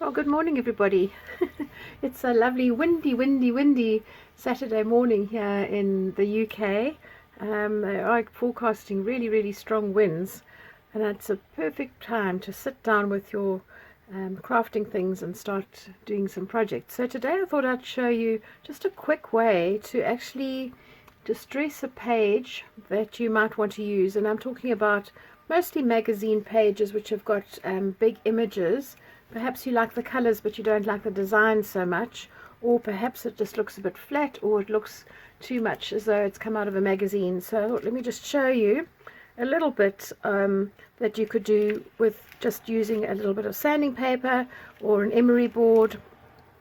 Well, good morning, everybody. It's a lovely, windy Saturday morning here in the UK. They are forecasting really strong winds, and it's a perfect time to sit down with your crafting things and start doing some projects. So today I thought I'd show you just a quick way to actually distress a page that you might want to use, and I'm talking about mostly magazine pages which have got big images. Perhaps you like the colors but you don't like the design so much, or perhaps it just looks a bit flat, or it looks too much as though it's come out of a magazine. So let me just show you a little bit that you could do with just using a little bit of sanding paper or an emery board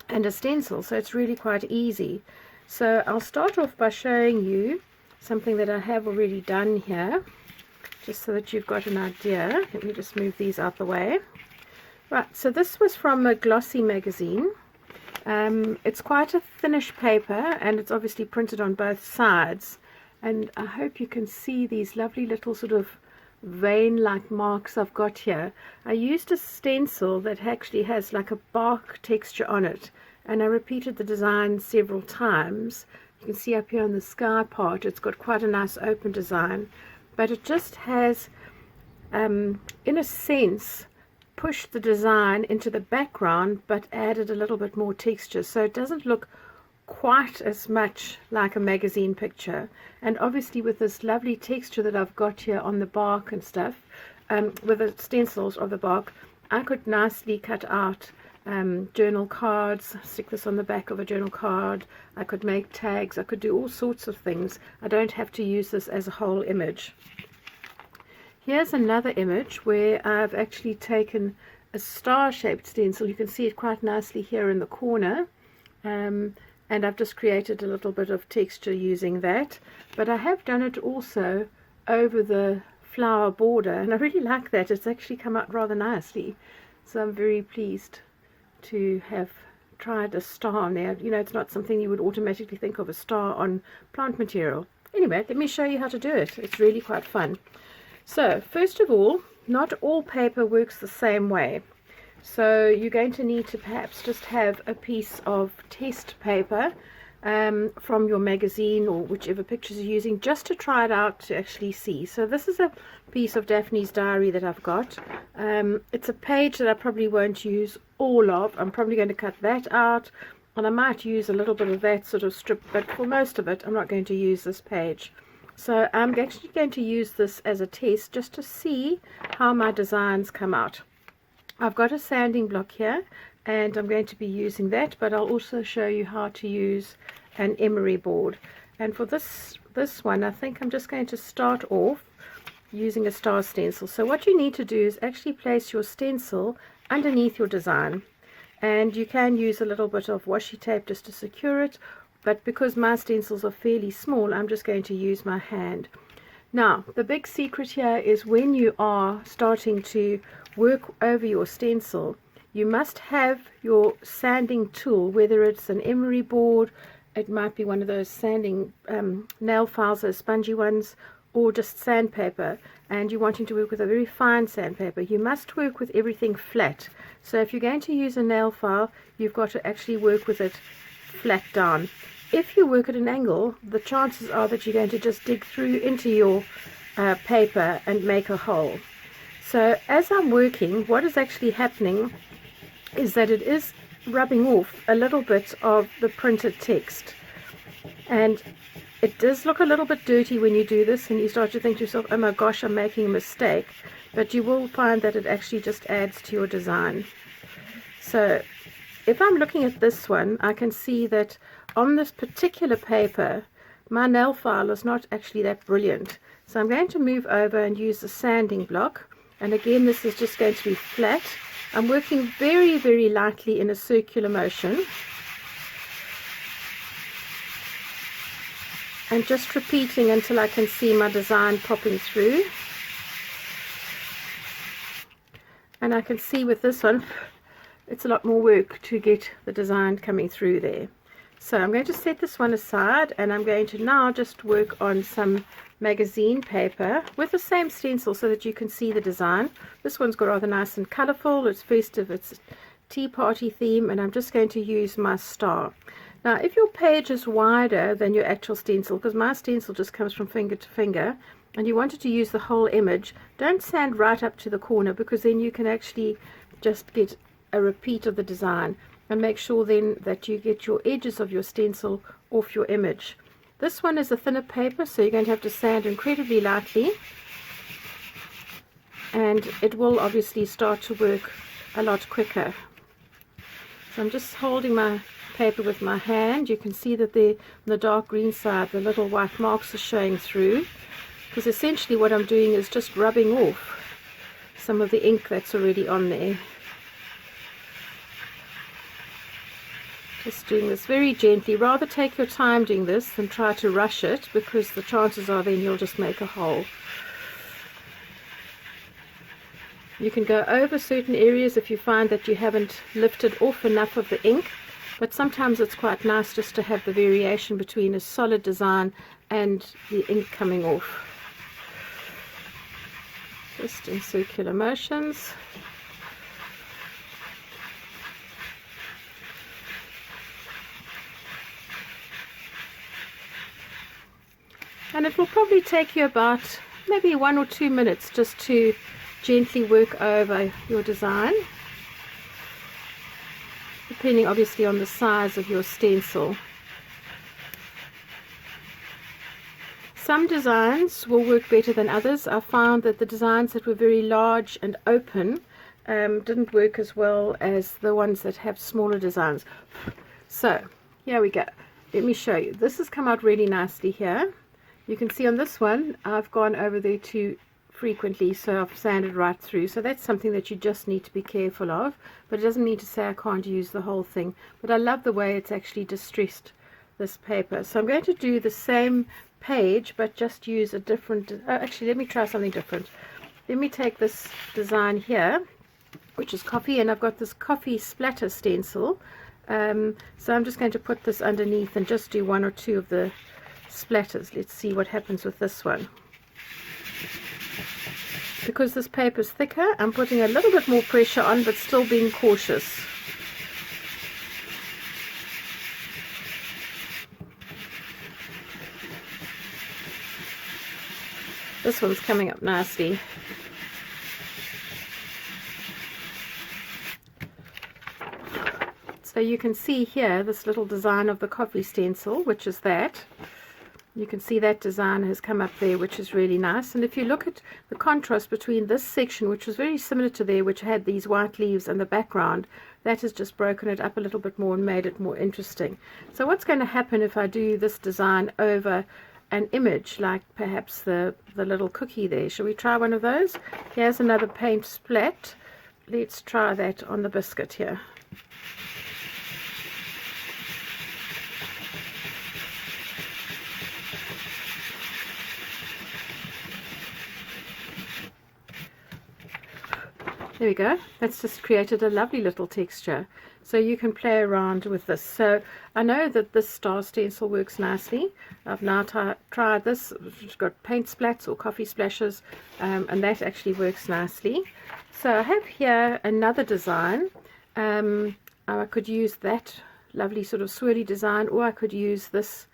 and a stencil. So it's really quite easy. So I'll start off by showing you something that I have already done here, just so that you've got an idea. Let me just move these out the way. Right, so this was from a glossy magazine. It's quite a thinnish paper, and it's obviously printed on both sides. And I hope you can see these lovely little sort of vein-like marks I've got here. I used a stencil that actually has like a bark texture on it, and I repeated the design several times. You can see up here on the sky part, it's got quite a nice open design, but it just has, in a sense, pushed the design into the background but added a little bit more texture, so it doesn't look quite as much like a magazine picture. And obviously with this lovely texture that I've got here on the bark and stuff, with the stencils of the bark, I could nicely cut out journal cards, stick this on the back of a journal card. I could make tags, I could do all sorts of things. I don't have to use this as a whole image. Here's another image where I've actually taken a star-shaped stencil. You can see it quite nicely here in the corner, and I've just created a little bit of texture using that. But I have done it also over the flower border, and I really like that. It's actually come out rather nicely, so I'm very pleased to have tried a star on there. You know, it's not something you would automatically think of, a star on plant material. Anyway, let me show you how to do it. It's really quite fun. So first of all, not all paper works the same way. So you're going to need to perhaps just have a piece of test paper from your magazine or whichever pictures you're using, just to try it out to actually see. So this is a piece of Daphne's diary that I've got. It's a page that I probably won't use all of. I'm probably going to cut that out, and I might use a little bit of that sort of strip, but for most of it I'm not going to use this page. So I'm actually going to use this as a test just to see how my designs come out. I've got a sanding block here, and I'm going to be using that, but I'll also show you how to use an emery board. And for this one, I think I'm just going to start off using a star stencil. So what you need to do is actually place your stencil underneath your design, and you can use a little bit of washi tape just to secure it. But because my stencils are fairly small, I'm just going to use my hand. Now, the big secret here is when you are starting to work over your stencil, you must have your sanding tool, whether it's an emery board, it might be one of those sanding nail files, those spongy ones, or just sandpaper, and you're wanting to work with a very fine sandpaper. You must work with everything flat. So if you're going to use a nail file, you've got to actually work with it flat down. If you work at an angle, the chances are that you're going to just dig through into your paper and make a hole. So as I'm working, what is actually happening is that it is rubbing off a little bit of the printed text, and it does look a little bit dirty when you do this, and you start to think to yourself, oh my gosh, I'm making a mistake. But you will find that it actually just adds to your design. So if I'm looking at this one, I can see that on this particular paper, my nail file is not actually that brilliant. So I'm going to move over and use the sanding block. And again, this is just going to be flat. I'm working very lightly in a circular motion, and just repeating until I can see my design popping through. And I can see with this one, it's a lot more work to get the design coming through there. So I'm going to set this one aside, and I'm going to now just work on some magazine paper with the same stencil so that you can see the design. This one's got rather nice and colorful, it's festive, it's tea party theme, and I'm just going to use my star. Now if your page is wider than your actual stencil, because my stencil just comes from finger to finger, and you wanted to use the whole image, don't sand right up to the corner, because then you can actually just get a repeat of the design. And make sure then that you get your edges of your stencil off your image. This one is a thinner paper, so you're going to have to sand incredibly lightly, and it will obviously start to work a lot quicker. So I'm just holding my paper with my hand. You can see that on the dark green side the little white marks are showing through, because essentially what I'm doing is just rubbing off some of the ink that's already on there. Just doing this very gently. Rather take your time doing this than try to rush it, because the chances are then you'll just make a hole. You can go over certain areas if you find that you haven't lifted off enough of the ink, but sometimes it's quite nice just to have the variation between a solid design and the ink coming off. Just in circular motions. And it will probably take you about maybe 1 or 2 minutes just to gently work over your design, depending obviously on the size of your stencil. Some designs will work better than others. I found that the designs that were very large and open didn't work as well as the ones that have smaller designs. So here we go. Let me show you. This has come out really nicely here. You can see on this one I've gone over there too frequently, so I've sanded right through. So that's something that you just need to be careful of, but it doesn't mean to say I can't use the whole thing. But I love the way it's actually distressed this paper. So I'm going to do the same page but just use a different, actually let me try something different. Let me take this design here, which is coffee, and I've got this coffee splatter stencil. So I'm just going to put this underneath and just do 1 or 2 of the splatters. Let's see what happens with this one. Because this paper is thicker, I'm putting a little bit more pressure on, but still being cautious. This one's coming up nicely. So you can see here this little design of the coffee stencil, which is that. You can see that design has come up there, which is really nice. And if you look at the contrast between this section, which was very similar to there, which had these white leaves and the background, that has just broken it up a little bit more and made it more interesting. So what's going to happen if I do this design over an image, like perhaps the little cookie there? Shall we try one of those? Here's another paint splat. Let's try that on the biscuit here. There we go. That's just created a lovely little texture. So you can play around with this. So I know that this star stencil works nicely. I've now tried this. It's got paint splats or coffee splashes, and that actually works nicely. So I have here another design. I could use that lovely sort of swirly design, or I could use this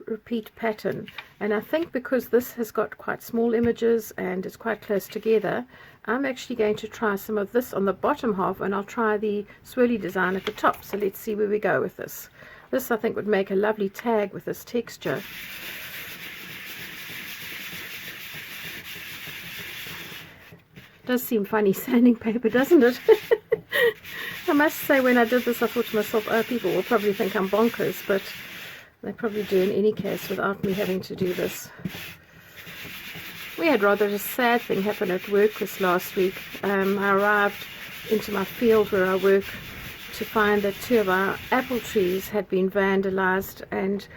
repeat pattern. And I think because this has got quite small images and it's quite close together, I'm actually going to try some of this on the bottom half, and I'll try the swirly design at the top. So let's see where we go with this. This I think would make a lovely tag with this texture. Does seem funny sanding paper, doesn't it? I must say, when I did this I thought to myself, oh, people will probably think I'm bonkers, but they probably do in any case without me having to do this. We had rather a sad thing happen at work this last week. I arrived into my field where I work to find that 2 of our apple trees had been vandalized, and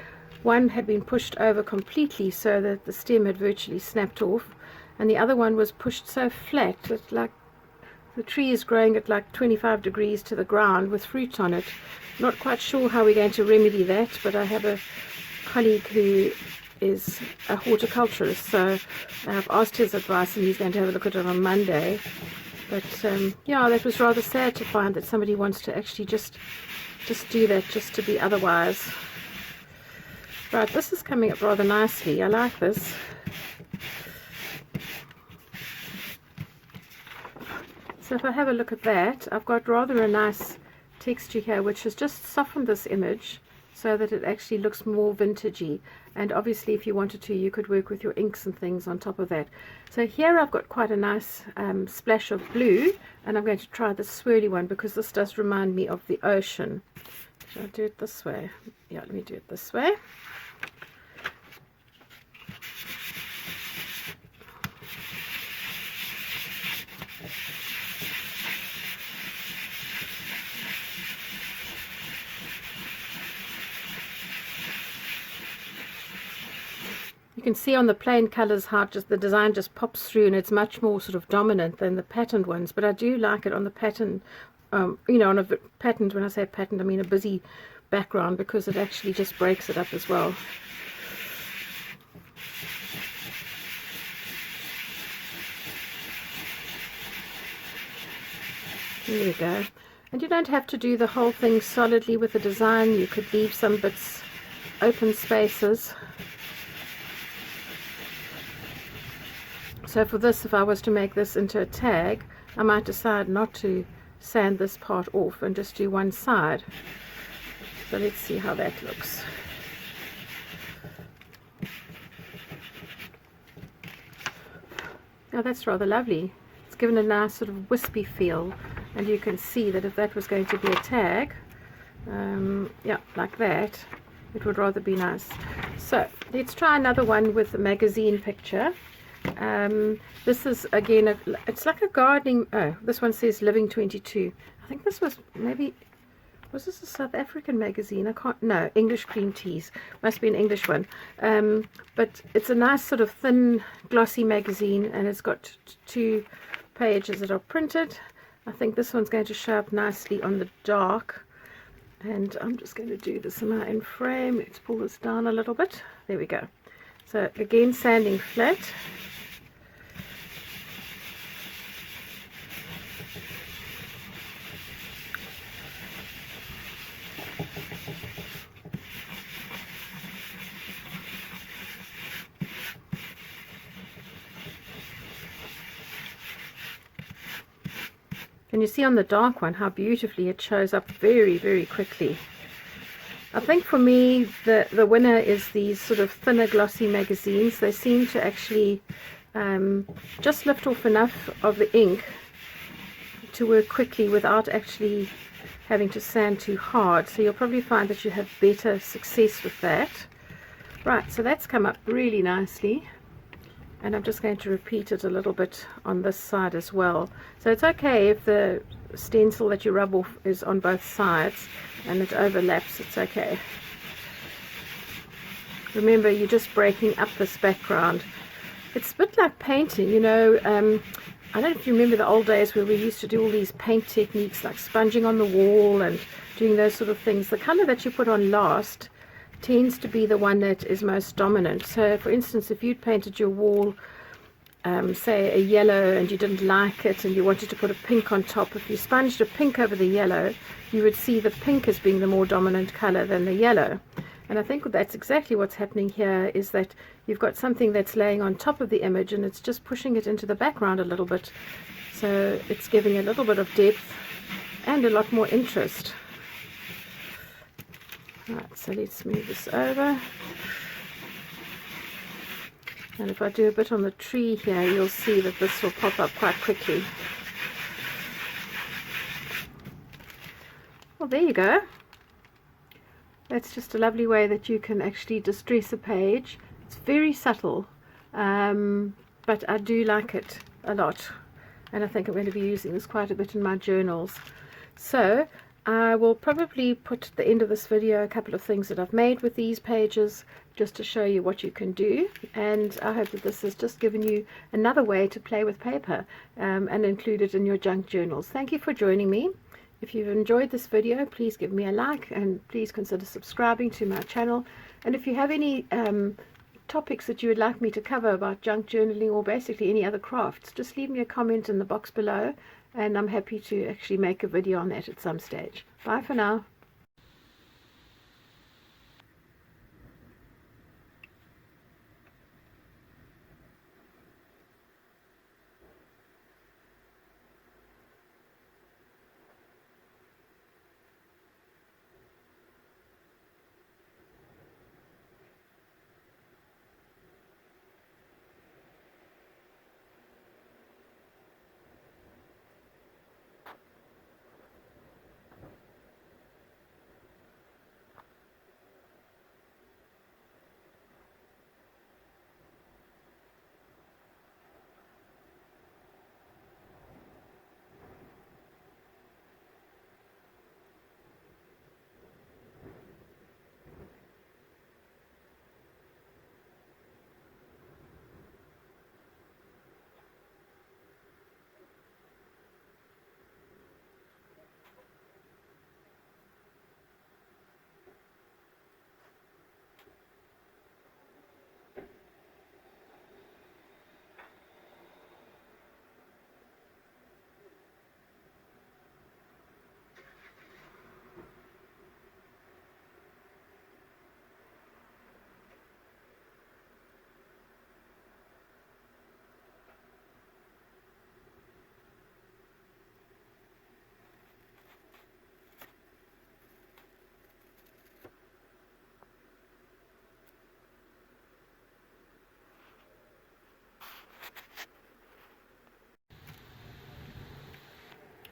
one had been pushed over completely so that the stem had virtually snapped off, and the other one was pushed so flat that like the tree is growing at like 25 degrees to the ground with fruit on it. Not quite sure how we're going to remedy that, but I have a colleague who is a horticulturist, so I've asked his advice and he's going to have a look at it on Monday. But yeah, that was rather sad to find that somebody wants to actually just do that just to be otherwise. Right, this is coming up rather nicely. I like this. So if I have a look at that, I've got rather a nice texture here, which has just softened this image so that it actually looks more vintagey. And obviously, if you wanted to, you could work with your inks and things on top of that. So here I've got quite a nice splash of blue, and I'm going to try the swirly one because this does remind me of the ocean. Shall I do it this way? Yeah, let me do it this way. You can see on the plain colors how just the design just pops through, and it's much more sort of dominant than the patterned ones. But I do like it on the pattern, you know, on a patterned, when I say patterned, I mean a busy background, because it actually just breaks it up as well. There we go. And you don't have to do the whole thing solidly with the design. You could leave some bits open spaces. So for this, if I was to make this into a tag, I might decide not to sand this part off and just do one side. So let's see how that looks. Now that's rather lovely. It's given a nice sort of wispy feel, and you can see that if that was going to be a tag, yeah, like that, it would rather be nice. So let's try another one with a magazine picture. This is again it's like a gardening, oh, this one says Living 22. I think this was maybe, was this a South African magazine? I can't, no, English Cream Teas, must be an English one. But it's a nice sort of thin glossy magazine, and it's got 2 pages that are printed. I think this one's going to show up nicely on the dark, and I'm just going to do this in frame. Let's pull this down a little bit. There we go. So again, sanding flat. And you see on the dark one how beautifully it shows up very, very quickly. I think for me the winner is these sort of thinner glossy magazines. They seem to actually just lift off enough of the ink to work quickly without actually having to sand too hard. So you'll probably find that you have better success with that. Right, so that's come up really nicely. And I'm just going to repeat it a little bit on this side as well. So it's okay if the stencil that you rub off is on both sides and it overlaps, it's okay. Remember, you're just breaking up this background. It's a bit like painting, you know. I don't know if you remember the old days where we used to do all these paint techniques like sponging on the wall and doing those sort of things. The color that you put on last tends to be the one that is most dominant. So for instance, if you'd painted your wall say a yellow and you didn't like it and you wanted to put a pink on top, if you sponged a pink over the yellow, you would see the pink as being the more dominant color than the yellow. And I think that's exactly what's happening here, is that you've got something that's laying on top of the image and it's just pushing it into the background a little bit, so it's giving a little bit of depth and a lot more interest. Right, so let's move this over. And if I do a bit on the tree here, you'll see that this will pop up quite quickly. Well, there you go. That's just a lovely way that you can actually distress a page. It's very subtle, but I do like it a lot. And I think I'm going to be using this quite a bit in my journals. So I will probably put at the end of this video a couple of things that I've made with these pages, just to show you what you can do. And I hope that this has just given you another way to play with paper and include it in your junk journals. Thank you for joining me. If you've enjoyed this video, please give me a like and please consider subscribing to my channel. And if you have any topics that you would like me to cover about junk journaling or basically any other crafts, just leave me a comment in the box below and I'm happy to actually make a video on that at some stage. Bye for now.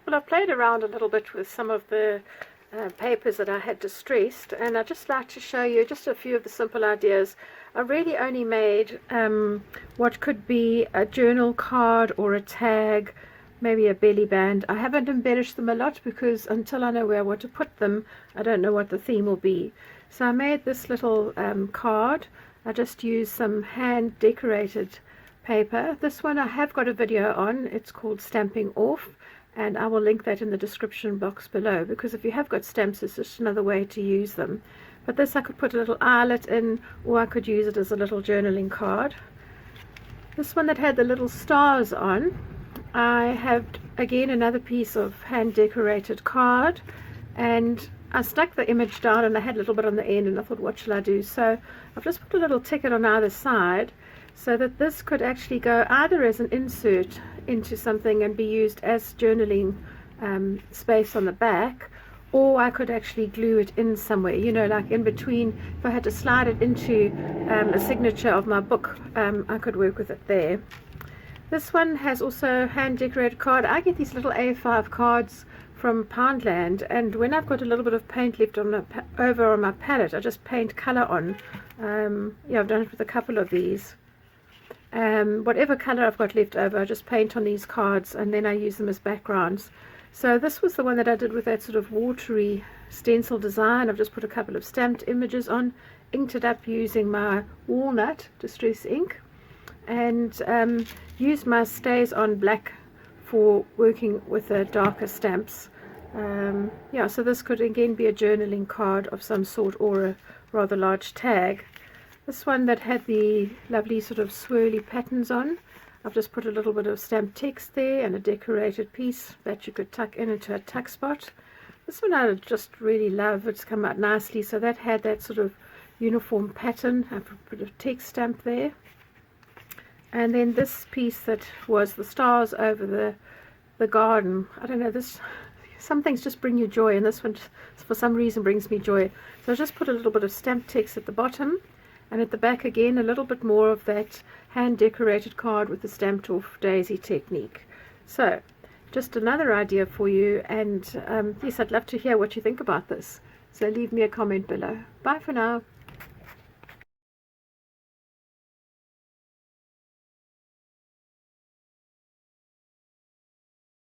Well, I've played around a little bit with some of the papers that I had distressed, and I'd just like to show you just a few of the simple ideas. I really only made what could be a journal card or a tag, maybe a belly band. I haven't embellished them a lot because until I know where I want to put them, I don't know what the theme will be. So I made this little card. I just used some hand decorated paper. This one I have got a video on. It's called Stamping Off, and I will link that in the description box below, because if you have got stamps, it's just another way to use them. But this I could put a little eyelet in, or I could use it as a little journaling card. This one that had the little stars on, I have again another piece of hand decorated card, and I stuck the image down and I had a little bit on the end, and I thought, what shall I do? So I've just put a little ticket on either side so that this could actually go either as an insert into something and be used as journaling space on the back, or I could actually glue it in somewhere, you know, like in between. If I had to slide it into a signature of my book, I could work with it there. This one has also hand decorated card. I get these little A5 cards from Poundland, and when I've got a little bit of paint left on over on my palette, I just paint color on. Yeah, I've done it with a couple of these. Whatever color I've got left over, I just paint on these cards and then I use them as backgrounds. So this was the one that I did with that sort of watery stencil design. I've just put a couple of stamped images on, inked it up using my walnut distress ink, and used my Stays On Black for working with the darker stamps. Yeah, so this could again be a journaling card of some sort, or a rather large tag. This one that had the lovely sort of swirly patterns on, I've just put a little bit of stamped text there and a decorated piece that you could tuck in into a tuck spot. This one I just really love. It's come out nicely, so that had that sort of uniform pattern. I've put a text stamp there. And then this piece that was the stars over the garden. I don't know, some things just bring you joy, and this one for some reason brings me joy. So I just put a little bit of stamped text at the bottom, and at the back again a little bit more of that hand decorated card with the stamped off daisy technique. So just another idea for you, and yes, I'd love to hear what you think about this, so leave me a comment below. Bye for now.